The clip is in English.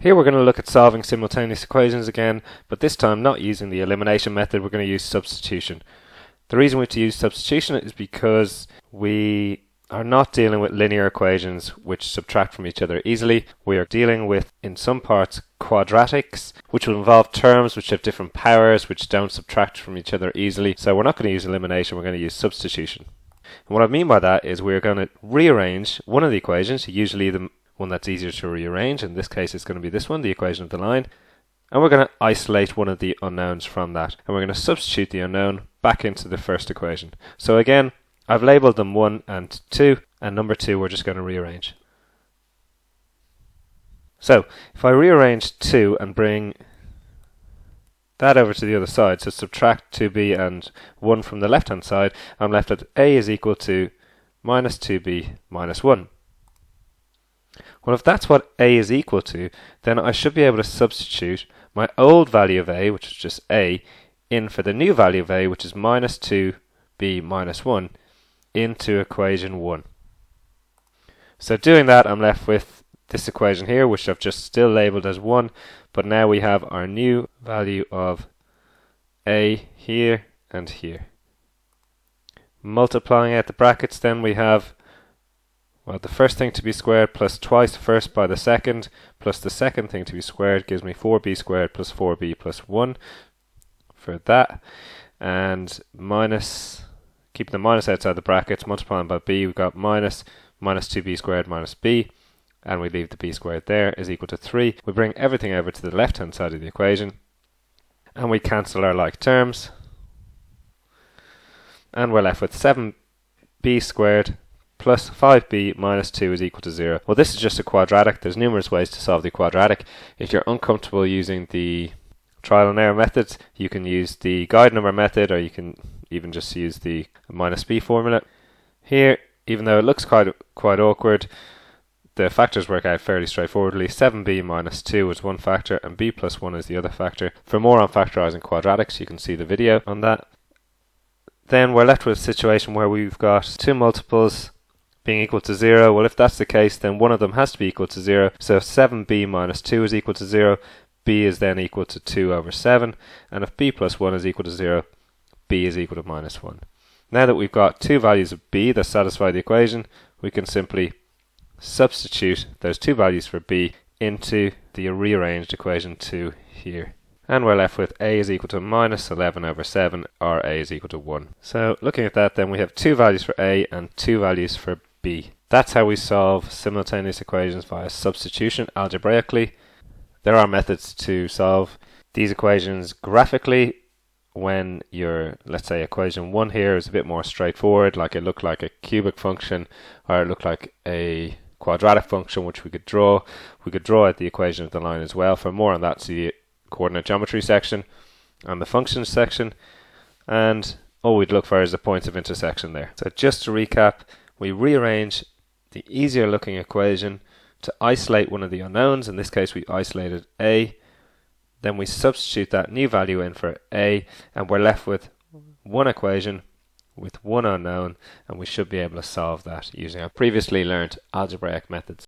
Here we're going to look at solving simultaneous equations again, but this time not using the elimination method, we're going to use substitution. The reason we have to use substitution is because we are not dealing with linear equations which subtract from each other easily. We are dealing with, in some parts, quadratics, which will involve terms which have different powers, which don't subtract from each other easily. So we're not going to use elimination, we're going to use substitution. And what I mean by that is we're going to rearrange one of the equations, usually the one that's easier to rearrange. In this case it's going to be this one, the equation of the line. And we're going to isolate one of the unknowns from that. And we're going to substitute the unknown back into the first equation. So again, I've labelled them 1 and 2, and number 2 we're just going to rearrange. So if I rearrange 2 and bring that over to the other side, so subtract 2b and 1 from the left hand side, I'm left at a is equal to minus 2b minus 1. Well, if that's what a is equal to, then I should be able to substitute my old value of a, which is just a, in for the new value of a, which is minus 2b minus 1, into equation 1. So doing that, I'm left with this equation here, which I've just still labelled as 1, but now we have our new value of a here and here. Multiplying out the brackets, then we have, well, the first thing to be squared plus twice the first by the second, plus the second thing to be squared gives me 4b squared plus 4b plus 1 for that. And minus, keeping the minus outside the brackets, multiplying by b, we've got minus 2b squared minus b, and we leave the b squared there, is equal to 3. We bring everything over to the left hand side of the equation, and we cancel our like terms, and we're left with 7b squared plus 5b minus 2 is equal to 0. Well, this is just a quadratic. There's numerous ways to solve the quadratic. If you're uncomfortable using the trial and error methods, you can use the guide number method, or you can even just use the minus b formula. Here, even though it looks quite awkward, the factors work out fairly straightforwardly. 7b minus 2 is one factor and b plus 1 is the other factor. For more on factorising quadratics, you can see the video on that. Then we're left with a situation where we've got two multiples being equal to 0. Well, if that's the case, then one of them has to be equal to 0. So if 7b minus 2 is equal to 0, b is then equal to 2 over 7. And if b plus 1 is equal to 0, b is equal to minus 1. Now that we've got two values of b that satisfy the equation, we can simply substitute those two values for b into the rearranged equation 2 here. And we're left with a is equal to minus 11 over 7, or a is equal to 1. So looking at that, then we have two values for a and two values for b. That's how we solve simultaneous equations via substitution algebraically. There are methods to solve these equations graphically when your, let's say, equation 1 here is a bit more straightforward, like it looked like a cubic function, or it looked like a quadratic function which we could draw. We could draw out the equation of the line as well. For more on that, see the coordinate geometry section and the functions section, and all we'd look for is the points of intersection there. So just to recap, we rearrange the easier looking equation to isolate one of the unknowns. In this case we isolated a, then we substitute that new value in for a, and we're left with one equation with one unknown, and we should be able to solve that using our previously learnt algebraic methods.